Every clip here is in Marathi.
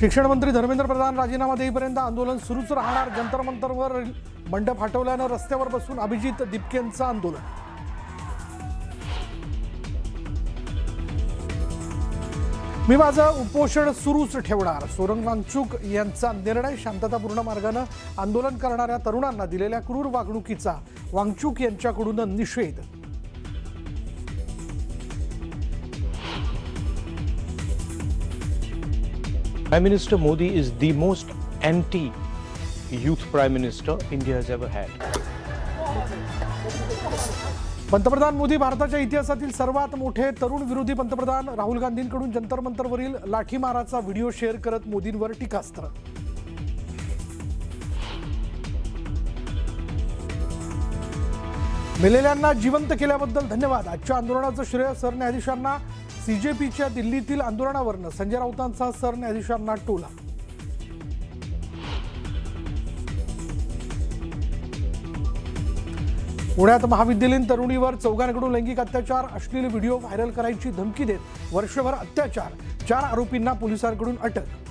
शिक्षण मंत्री धर्मेंद्र प्रधान राजीनामा देईपर्यंत आंदोलन सुरूच राहणार। जंतर मंतरवर मंडप हटवल्यानं रस्त्यावर बसून अभिजित दिपकेंचं आंदोलन। मी माझं उपोषण सुरूच ठेवणार, सोरंग वांगचूक यांचा निर्णय। शांततापूर्ण मार्गाने आंदोलन करणाऱ्या तरुणांना दिलेल्या क्रूर वागणुकीचा वांगचूक यांच्याकडून निषेध। Prime Minister Modi is the most anti-youth Prime Minister India has ever had. पंतप्रधान मोदी भारताच्या इतिहासातील सर्वात मोठे तरुण विरोधी पंतप्रधान। राहुल गांधींकडून जंतर मंतरवरील लाठीमाराचा व्हिडिओ शेअर करत मोदींवर टीकास्त्र। मेलेल्यांना जिवंत केल्याबद्दल धन्यवाद। आजच्या आंदोलनाचं श्रेय सरन्यायाधीशांना। सीजेपीच्या दिल्लीतील आंदोलनावरनं संजय राऊतांचा सरन्यायाधीशांना टोला। पुण्यात महाविद्यालयीन तरुणीवर चौघांकडून लैंगिक अत्याचार, अश्लील व्हिडिओ व्हायरल करायची धमकी देत वर्षभर अत्याचार, 4 आरोपींना पोलिसांकडून अटक।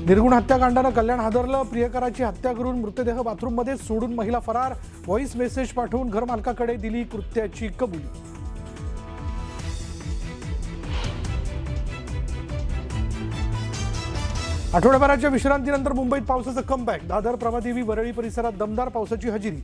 निर्गुण हत्याकांडानं कल्याण हादरलं। प्रियकराची हत्या करून मृतदेह बाथरूममध्ये सोडून महिला फरार। व्हॉइस मेसेज पाठवून घरमालकाकडे दिली कृत्याची कबुली। आठवड्याभराच्या विश्रांतीनंतर मुंबईत पावसाचं कमबॅक। दादर, प्रभादेवी, वरळी परिसरात दमदार पावसाची हजेरी।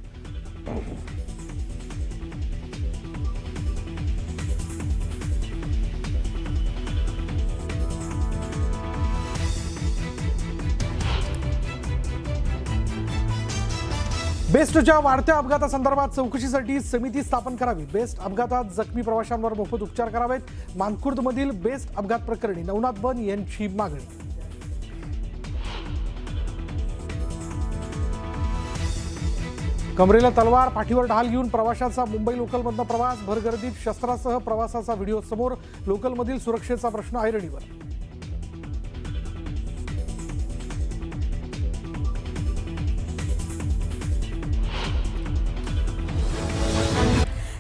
बेस्टच्या वाढत्या अपघातासंदर्भात चौकशीसाठी समिती स्थापन करावी। बेस्ट अपघातात जखमी प्रवाशांवर मोफत उपचार करावेत। मानखुर्दमधील बेस्ट अपघात प्रकरणी नवनाथ बन यांची मागणी। कमरेला तलवार, पाठीवर ढाल घेऊन प्रवाशाचा मुंबई लोकलमधला प्रवास। भरगर्दीत शस्त्रासह प्रवासाचा व्हिडिओ समोर। लोकलमधील सुरक्षेचा प्रश्न ऐरणीवर।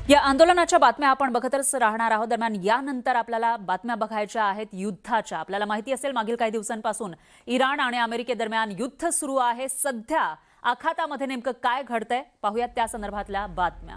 या आंदोलनाच्या बातम्या आपण बघतच राहणार आहोत। दरम्यान यानंतर आपल्याला बातम्या बघायच्या आहेत युद्धाच्या। आपल्याला माहिती असेल मागील काही दिवसांपासून इराण आणि अमेरिकेदरम्यान युद्ध सुरू आहे। सध्या आखातामध्ये नेमकं काय घडतंय पाहूयात त्या संदर्भातल्या बातम्या।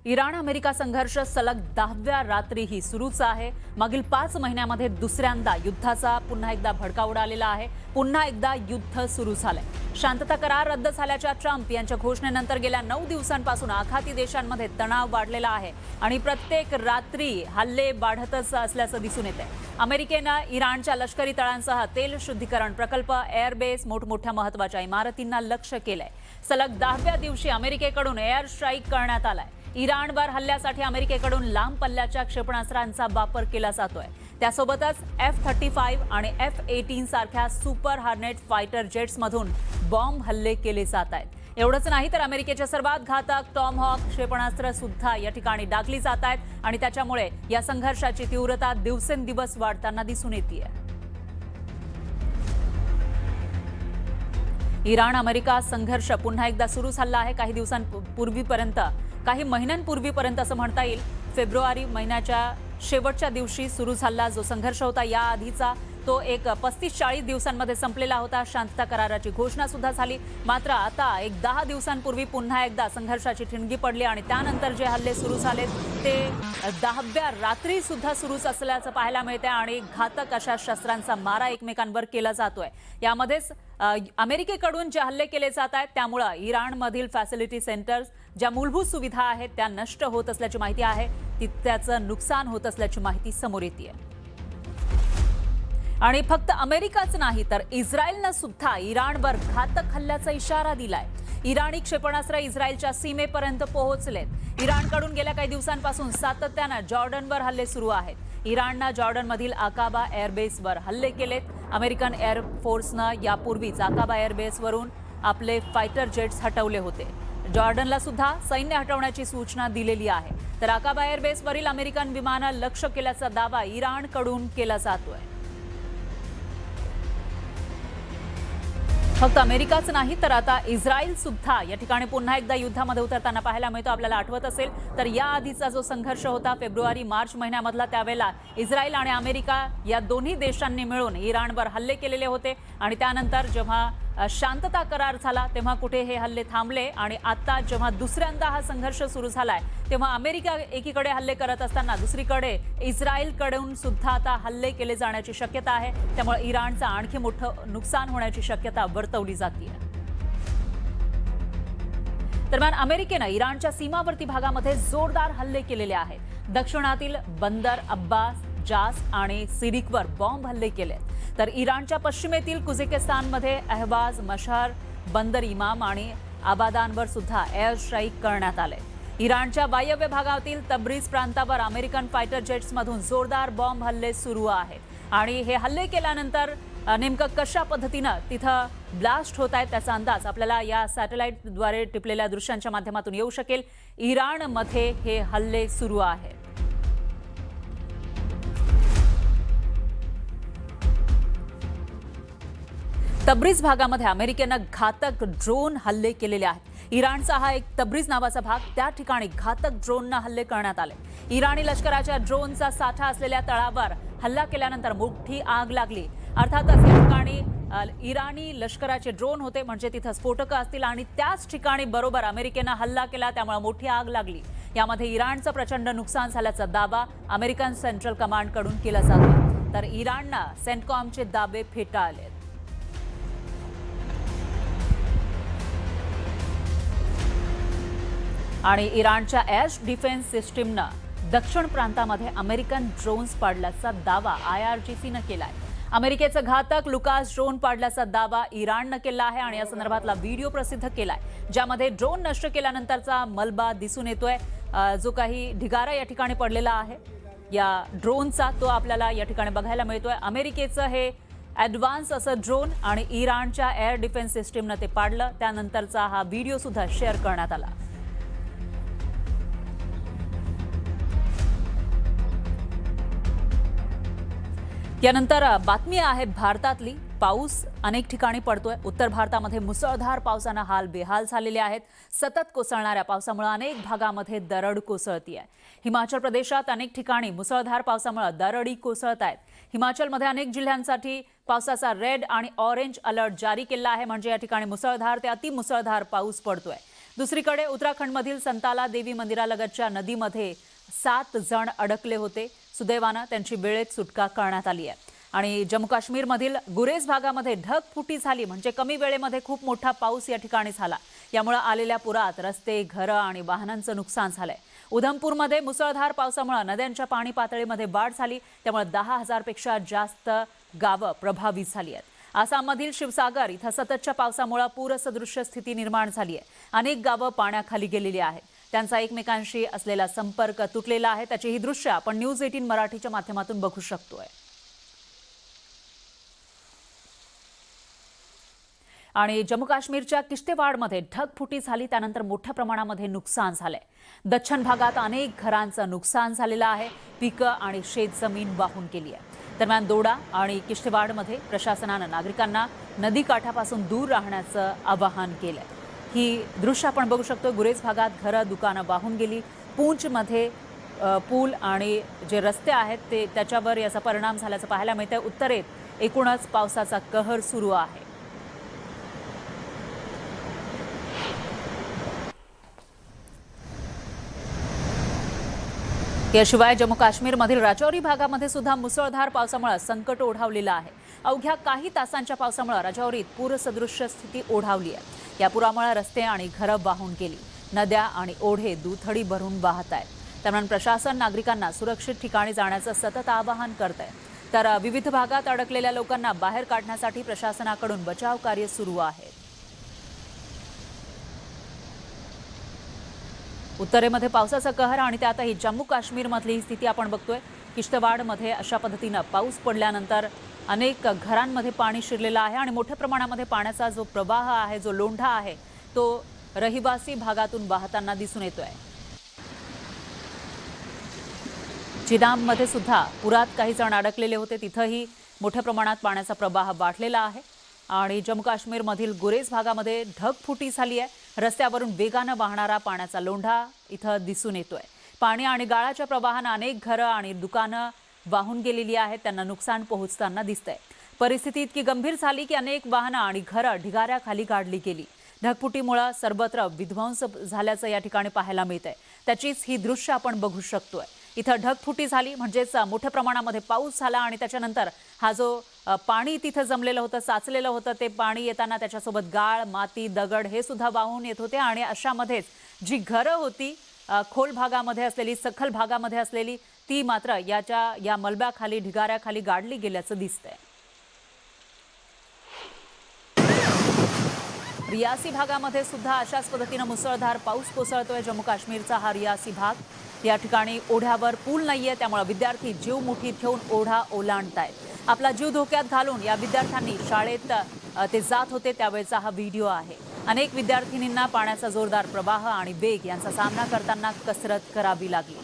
इराण अमेरिका संघर्ष सलग 10व्या रात्रीही सुरूच आहे। मागील 5 महिन्यामध्ये दुसऱ्यांदा युद्धाचा पुन्हा एकदा भडका उडालेला आहे। पुन्हा एकदा युद्ध सुरू झालंय। शांतता करार रद्द झाल्याच्या ट्रम्प यांच्या घोषणेनंतर गेल्या 9 दिवसांपासून आखाती देशांमध्ये तणाव वाढलेला आहे आणि प्रत्येक रात्री हल्ले वाढतच असल्याचं दिसून येतंय। अमेरिकेनं इराणच्या लष्करी तळांसह तेल शुद्धीकरण प्रकल्प, एअरबेस, मोठमोठ्या महत्त्वाच्या इमारतींना लक्ष्य केलंय। सलग 10व्या दिवशी अमेरिकेकडून एअर स्ट्राईक करण्यात आलाय। इराणवर हल्ल्यासाठी अमेरिकेकडून लांब पल्ल्याच्या क्षेपणास्त्रांचा वापर केला जातोय। त्यासोबतच F-35 आणि F-18 सारख्या सुपर हॉर्नेट फायटर जेट्समधून बॉम्ब हल्ले केले जात आहेत। एवढंच नाही तर अमेरिकेच्या सर्वात घातक टॉमहॉक क्षेपणास्त्र सुद्धा या ठिकाणी डागली जात आहेत आणि त्याच्यामुळे या संघर्षाची तीव्रता दिवसेंदिवस वाढताना दिसून येते। इराण अमेरिका संघर्ष पुन्हा एकदा सुरू झाला आहे। काही महिन्यांपूर्वीपर्यंत असं म्हणता येईल। फेब्रुवारी महिन्याच्या शेवटच्या दिवशी सुरू झाला जो संघर्ष होता या आधीचा तो एक 35-40 दिवसांमध्ये संपलेला होता। शांतता कराराची घोषणा सुद्धा झाली। मात्र आता एक 10 दिवसांपूर्वी पुन्हा एकदा संघर्षाची ठिणगी पडली आणि त्यानंतर जे हल्ले सुरू झालेत ते 10व्या रात्री सुद्धा सुरूच असल्याचं पाहायला मिळते आणि घातक अशा शस्त्रांचा मारा एकमेकांवर केला जातोय। यामध्येच अमेरिकेकडून जे हल्ले केले जात आहेत त्यामुळे इराणमधील फॅसिलिटी सेंटर्स ज्या मूलभूत सुविधा आहेत त्या नष्ट होत असल्याची माहिती आहे। त्याचं नुकसान होत असल्याची माहिती समोर येते। आणि फक्त अमेरिकाच नाही तर इस्रायलनं सुद्धा इराणवर घातक हल्ल्याचा इशारा दिलाय। इराणी क्षेपणास्त्र इस्रायलच्या सीमेपर्यंत पोहोचलेत। इराणकडून गेल्या काही दिवसांपासून सातत्याने जॉर्डनवर हल्ले सुरू आहेत। इराणनं जॉर्डनमधील अकाबा एअरबेसवर हल्ले केलेत. अमेरिकन एअरफोर्सनं यापूर्वीच अकाबा एअरबेसवरून आपले फायटर जेट्स हटवले होते. जॉर्डनला सुद्धा सैन्य हटवण्याची सूचना दिलेली आहे. तर अकाबा एअरबेसवरील अमेरिकन विमानं लक्ष्य केल्याचा दावा इराणकडून केला जातोय. फक्त अमेरिकाच नाही तर आता इस्रायल सुद्धा या ठिकाणी पुन्हा एकदा युद्धामध्ये उतरताना पाहायला मिळतो. आपल्याला आठवत असेल तर या आधीचा जो संघर्ष होता फेब्रुवारी-मार्च महिन्यामधला, त्यावेळेला इस्रायल आणि अमेरिका या दोन्ही देशांनी मिळून इराणवर हल्ले केलेले होते आणि त्यानंतर जेव्हा शांतता करार झाला तेव्हा कुठे हे हल्ले थांबले आणि आता जेव्हा दुसऱ्यांदा हा संघर्ष सुरू झालाय तेव्हा अमेरिका एकीकडे हल्ले करत असताना दुसरीकडे इस्रायलकडून सुद्धा आता हल्ले केले जाण्याची शक्यता आहे. त्यामुळे इराणचं आणखी मोठं नुकसान होण्याची शक्यता वर्तवली जाते. दरम्यान अमेरिकेनं इराणच्या सीमावर्ती भागामध्ये जोरदार हल्ले केलेले आहेत. दक्षिणातील बंदर अब्बास, जास आणि सिरिकवर बॉम्ब हल्ले केले. तर इराणच्या पश्चिमेतील कुझेकिस्तानमध्ये अहवाज, मशहर, बंदर इमाम आणि आबादांवर सुद्धा एअर स्ट्राईक करण्यात आले. इराणच्या वायव्य भागातील तब्रीज प्रांतावर अमेरिकन फायटर जेट्समधून जोरदार बॉम्ब हल्ले सुरू आहेत आणि हे हल्ले केल्यानंतर नेमकं कशा पद्धतीनं तिथं ब्लास्ट होत आहेत त्याचा अंदाज आपल्याला या सॅटेलाइटद्वारे टिपलेल्या दृश्यांच्या माध्यमातून येऊ शकेल. इराणमध्ये हे हल्ले सुरू आहेत. तब्रीज भागामध्ये अमेरिकेनं घातक ड्रोन हल्ले केलेले आहेत. इराणचा हा एक तब्रीज नावाचा भाग, त्या ठिकाणी घातक ड्रोननं हल्ले करण्यात आले. इराणी लष्कराच्या ड्रोनचा साठा असलेल्या तळावर हल्ला केल्यानंतर मोठी आग लागली. अर्थातच या ठिकाणी इराणी लष्कराचे ड्रोन होते म्हणजे तिथं स्फोटकं असतील आणि त्याच ठिकाणी बरोबर अमेरिकेनं हल्ला केला, त्यामुळे मोठी आग लागली. यामध्ये इराणचं प्रचंड नुकसान झाल्याचा दावा अमेरिकन सेंट्रल कमांडकडून केला जातो. तर इराणनं सेंटकॉमचे दावे फेटाळले. आणि इराणच्या एअर डिफेन्स सिस्टीमनं दक्षिण प्रांतामध्ये अमेरिकन ड्रोन्स पाडल्याचा दावा IRGCनं केलाय. अमेरिकेचं घातक लुकास ड्रोन पाडल्याचा दावा इराणनं केला आहे आणि या संदर्भातला व्हिडिओ प्रसिद्ध केलाय, ज्यामध्ये ड्रोन नष्ट केल्यानंतरचा मलबा दिसून येतोय. जो काही ढिगारा या ठिकाणी पडलेला आहे या ड्रोनचा तो आपल्याला या ठिकाणी बघायला मिळतोय. अमेरिकेचं हे ॲडव्हान्स असं ड्रोन आणि इराणच्या एअर डिफेन्स सिस्टीमनं ते पाडलं. त्यानंतरचा हा व्हिडिओ सुद्धा शेअर करण्यात आला. यानंतर बातमी आहे भारतातली. पाऊस अनेक ठिकाणी पडतोय. उत्तर भारतामध्ये मुसळधार पावसानं हाल बेहाल झालेले आहेत. सतत कोसळणाऱ्या पावसामुळे अनेक भागामध्ये दरड कोसळतीये. हिमाचल प्रदेशात अनेक ठिकाणी मुसळधार पावसामुळे दरडी कोसळत आहेत. हिमाचलमध्ये अनेक जिल्ह्यांसाठी पावसाचा रेड आणि ऑरेंज अलर्ट जारी केला आहे, म्हणजे या ठिकाणी मुसळधार ते अतिमुसळधार पाऊस पडतोय. दुसरीकडे उत्तराखंडमधील संताला देवी मंदिरालगतच्या नदीमध्ये 7 जण अडकले होते. सुदैवानं त्यांची वेळेत सुटका करण्यात आली आहे. आणि जम्मू काश्मीरमधील गुरेज भागामध्ये ढगफुटी झाली, म्हणजे कमी वेळेमध्ये खूप मोठा पाऊस या ठिकाणी झाला. यामुळे आलेल्या पुरात रस्ते, घरं आणि वाहनांचं नुकसान झालंय. उधमपूरमध्ये मुसळधार पावसामुळे नद्यांच्या पाणी पातळीमध्ये वाढ झाली, त्यामुळे 10,000 पेक्षा जास्त गावं प्रभावित झाली आहेत. आसाममधील शिवसागर इथं सततच्या पावसामुळे पूरसदृश्य स्थिती निर्माण झाली आहे. अनेक गावं पाण्याखाली गेलेली आहेत. त्यांचा एकमेकांशी असलेला संपर्क तुटलेला आहे. त्याची ही दृश्य आपण न्यूज 18 मराठीच्या माध्यमातून बघू शकतोय. आणि जम्मू काश्मीरच्या किश्तवाडमध्ये ढगफुटी झाली, त्यानंतर मोठ्या प्रमाणामध्ये नुकसान झालंय. दच्छन भागात अनेक घरांचं नुकसान झालेलं आहे. पिकं आणि शेतजमीन वाहून गेली आहे. दरम्यान दोडा आणि किश्तवाडमध्ये प्रशासनानं नागरिकांना नदीकाठापासून दूर राहण्याचं आवाहन केलंय. ही दृश्य आपण बघू शकतो. गुरेज भागात घरं, दुकानं वाहून गेली. पूंचमध्ये पूल आणि जे रस्ते आहेत ते त्याच्यावर याचा परिणाम झाल्याचं पाहायला मिळतंय. उत्तरेत एकूणच पावसाचा कहर सुरू आहे. याशिवाय जम्मू काश्मीरमधील राजौरी भागामध्ये सुद्धा मुसळधार पावसामुळे संकट ओढावलेलं आहे. अवघ्या काही तासांच्या पावसामुळे राजौरीत पूरसदृश्य स्थिती ओढावली आहे. या पुरामुळे रस्ते आणि घरं वाहून गेली. नद्या आणि ओढे दुथडी भरून वाहत आहेत. दरम्यान प्रशासन नागरिकांना सुरक्षित ठिकाणी जाण्याचं सतत आवाहन करत आहे. तर विविध भागात अडकलेल्या लोकांना बाहेर काढण्यासाठी प्रशासनाकडून बचाव कार्य सुरू आहे. उत्तरेमध्ये पावसाचा कहर आणि त्यातही जम्मू काश्मीरमधली ही स्थिती आपण बघतोय. किश्तवाडमध्ये अशा पद्धतीनं पाऊस पडल्यानंतर अनेक घरांमध्ये पाणी शिरलेलं आहे आणि मोठ्या प्रमाणामध्ये पाण्याचा जो प्रवाह आहे, जो लोंढा आहे, तो रहिवासी भागातून वाहताना दिसून येतोय. चिनाबमध्ये सुद्धा पुरात काही जण अडकलेले होते, तिथंही मोठ्या प्रमाणात पाण्याचा प्रवाह वाढलेला आहे. आणि जम्मू काश्मीरमधील गुरेज भागामध्ये ढगफुटी झाली आहे. रस्त्यावरून वेगानं वाहणारा पाण्याचा लोंढा इथं दिसून येतोय. पाणी आणि गाळाच्या प्रवाहानं अनेक घरं आणि दुकानं वाहून गेलेली आहेत, त्यांना नुकसान पोहोचताना दिसतंय. परिस्थिती इतकी गंभीर झाली की अनेक वाहनं आणि घरं ढिगाऱ्याखाली काढली गेली. ढगफुटीमुळे सर्वत्र विध्वंस झाल्याचं या ठिकाणी पाहायला मिळतंय. त्याचीच ही दृश्य आपण बघू शकतोय. इथं ढगफुटी झाली म्हणजेच मोठ्या प्रमाणामध्ये पाऊस झाला आणि त्याच्यानंतर हा जो पाणी तिथं जमलेलं होतं, साचलेलं होतं, ते पाणी येताना त्याच्यासोबत गाळ, माती, दगड हे सुद्धा वाहून येत होते. आणि अशामध्येच जी घरं होती खोल भागामध्ये असलेली, सखल भागामध्ये असलेली, ती मात्र या मलब्याखाली, ढिगाऱ्याखाली गाडली गेल्याचं दिसतंय. रियासी भागामध्ये सुद्धा अशाच पद्धतीनं मुसळधार पाऊस कोसळतोय. जम्मू काश्मीरचा हा रियासी भाग, या ठिकाणी ओढ्यावर पूल नाहीये, त्यामुळे विद्यार्थी जीव मुठीत घेऊन ओढा ओलांडतायत. आपला जीव धोक्यात घालून या विद्यार्थ्यांनी शाळेत ते जात होते त्यावेळेचा हा व्हिडिओ आहे. अनेक विद्यार्थिनींना पाण्याचा जोरदार प्रवाह आणि वेग यांचा सामना करताना कसरत करावी लागली.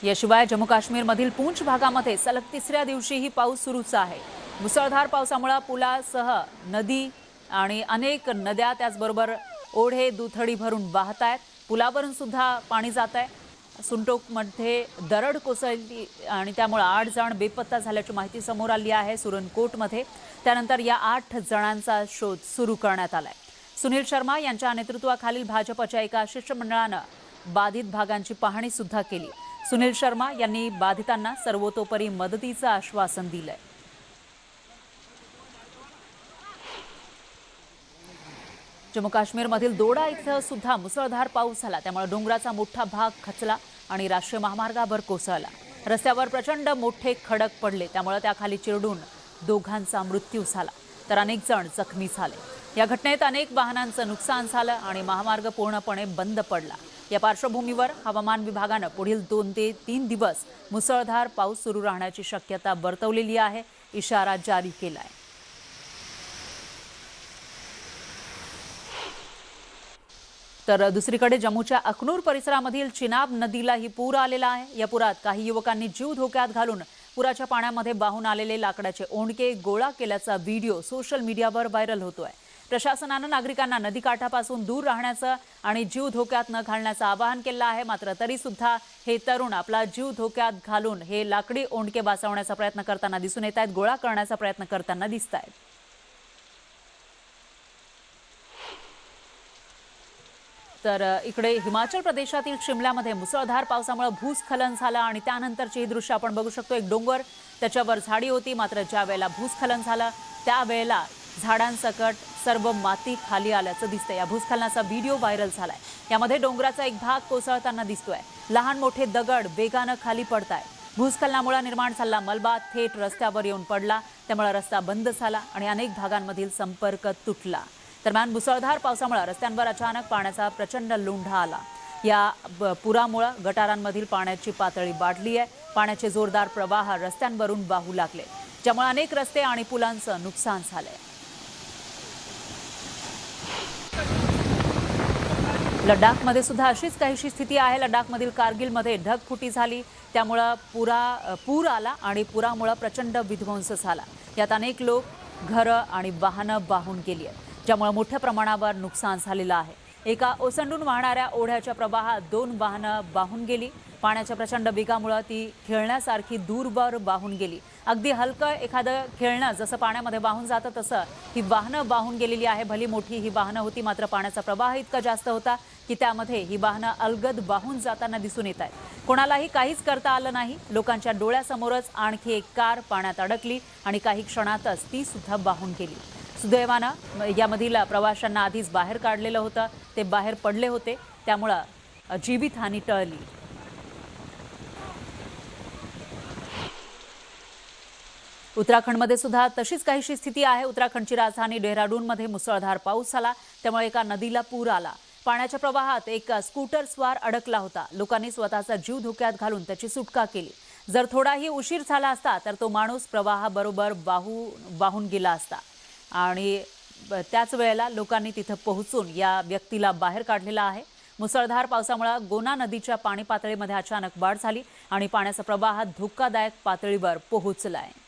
याशिवाय जम्मू काश्मीरमधील पूंछ भागामध्ये सलग तिसऱ्या दिवशीही पाऊस सुरूच आहे. मुसळधार पावसामुळे पुलासह नदी आणि अनेक नद्या, त्याचबरोबर ओढे दुथडी भरून वाहत आहेत. पुलावरून सुद्धा पाणी जात आहे. सुनटोकमध्ये दरड कोसळली आणि त्यामुळे 8 जण बेपत्ता झाल्याची माहिती समोर आली आहे सुरनकोटमध्ये. त्यानंतर या 8 जणांचा शोध सुरू करण्यात आलाय. सुनील शर्मा यांच्या नेतृत्वाखालील भाजपच्या एका शिष्टमंडळानं बाधित भागांची पाहणी सुद्धा केली. सुनील शर्मा यांनी बाधितांना सर्वतोपरी मदतीचं आश्वासन दिलंय. जम्मू काश्मीरमधील दोडा इथं सुद्धा मुसळधार पाऊस झाला, त्यामुळे डोंगराचा मोठा भाग खचला आणि राष्ट्रीय महामार्गावर कोसळला. रस्त्यावर प्रचंड मोठे खडक पडले, त्यामुळे त्याखाली चिरडून दोघांचा मृत्यू झाला, तर अनेक जण जखमी झाले. या घटनेत अनेक वाहनांचं नुकसान झालं आणि महामार्ग पूर्णपणे बंद पडला. या पार्श्वभूमीवर हवामान विभागानं पुढील 2 ते 3 दिवस मुसळधार पाऊस सुरू राहण्याची शक्यता वर्तवलेली आहे, इशारा जारी केलाय. तर दुसरीकडे जम्मूच्या अखनूर परिसरामधील चिनाब नदीलाही पूर आलेला आहे. या पुरात काही युवकांनी जीव धोक्यात घालून पुराच्या पाण्यामध्ये वाहून आलेले लाकडाचे ओंडके गोळा केल्याचा व्हिडिओ सोशल मीडियावर व्हायरल होतोय. प्रशासनानं नागरिकांना नदीकाठापासून दूर राहण्याचं आणि जीव धोक्यात न घालण्याचं आवाहन केलं आहे. मात्र तरी सुद्धा हे तरुण आपला जीव धोक्यात घालून हे लाकडी ओंडके वाचवण्याचा प्रयत्न करताना दिसून येत आहेत, गोळा करण्याचा प्रयत्न करताना दिसत आहेत. तर इकडे हिमाचल प्रदेशातील शिमल्यामध्ये मुसळधार पावसामुळे भूस्खलन झालं आणि त्यानंतरची ही दृश्य आपण बघू शकतो. एक डोंगर, त्याच्यावर झाडी होती, मात्र ज्या वेळेला भूस्खलन झालं त्यावेळेला झाडांसकट सर्व माती खाली आल्याचं दिसतंय. या भूस्खलनाचा व्हिडिओ व्हायरल झालाय. यामध्ये डोंगराचा एक भाग कोसळताना दिसतोय. लहान मोठे दगड वेगानं खाली पडतायत. भूस्खलनामुळे निर्माण झालेला मलबा थेट रस्त्यावर येऊन पडला, त्यामुळे रस्ता बंद झाला आणि अनेक भागांमधील संपर्क तुटला. दरम्यान मुसळधार पावसामुळे रस्त्यांवर अचानक पाण्याचा प्रचंड लोंढा आला. या पुरामुळे गटारांमधील पाण्याची पातळी वाढली आहे. पाण्याचे जोरदार प्रवाह रस्त्यांवरून वाहू लागले, ज्यामुळे अनेक रस्ते आणि पुलांचं नुकसान झालंय. लडाखमध्ये सुद्धा अशीच काहीशी स्थिती आहे. लडाखमधील कारगिलमध्ये ढगफुटी झाली, त्यामुळं पूर आला आणि पुरामुळे प्रचंड विध्वंस झाला. यात अनेक लोक, घरं आणि वाहनं वाहून गेली आहेत, ज्यामुळे मोठ्या प्रमाणावर नुकसान झालेलं आहे. एका ओसंडून वाहणाऱ्या ओढ्याच्या प्रवाहात 2 वाहनं वाहून गेली. पाण्याच्या प्रचंड वेगामुळे ती खेळण्यासारखी दूरवर वाहून गेली. अगदी हलकं एखादं खेळणं जसं पाण्यामध्ये वाहून जातं तसं ही वाहनं वाहून गेलेली आहे. भली मोठी ही वाहनं होती, मात्र पाण्याचा प्रवाह इतका जास्त होता की त्यामध्ये ही वाहनं अलगद वाहून जाताना दिसून येत आहेत. कोणालाही काहीच करता आलं नाही. लोकांच्या डोळ्यासमोरच आणखी एक कार पाण्यात अडकली आणि काही क्षणातच ती सुद्धा वाहून गेली. सुदैवानं यामधील प्रवाशांना आधीच बाहेर काढलेलं होतं, ते बाहेर पडले होते, त्यामुळं जीवितहानी टळली. उत्तराखंडमध्ये सुद्धा तशीच काहीशी स्थिती आहे. उत्तराखंडची राजधानी डेहराडूनमध्ये मुसळधार पाऊस झाला, त्यामुळे एका नदीला पूर आला. पाण्याच्या प्रवाहात एक स्कूटर स्वार अडकला होता. लोकांनी स्वतःचा जीव धोक्यात घालून त्याची सुटका केली. जर थोडाही उशीर झाला असता तर तो माणूस प्रवाहाबरोबर वाहून गेला असता आणि त्याच वेळेला लोकांनी तिथं पोहोचून या व्यक्तीला बाहेर काढलेला आहे. मुसळधार पावसामुळे गोना नदीच्या पाणी पातळीमध्ये अचानक वाढ झाली आणि पाण्याचा प्रवाह धोकादायक पातळीवर पोहोचला आहे.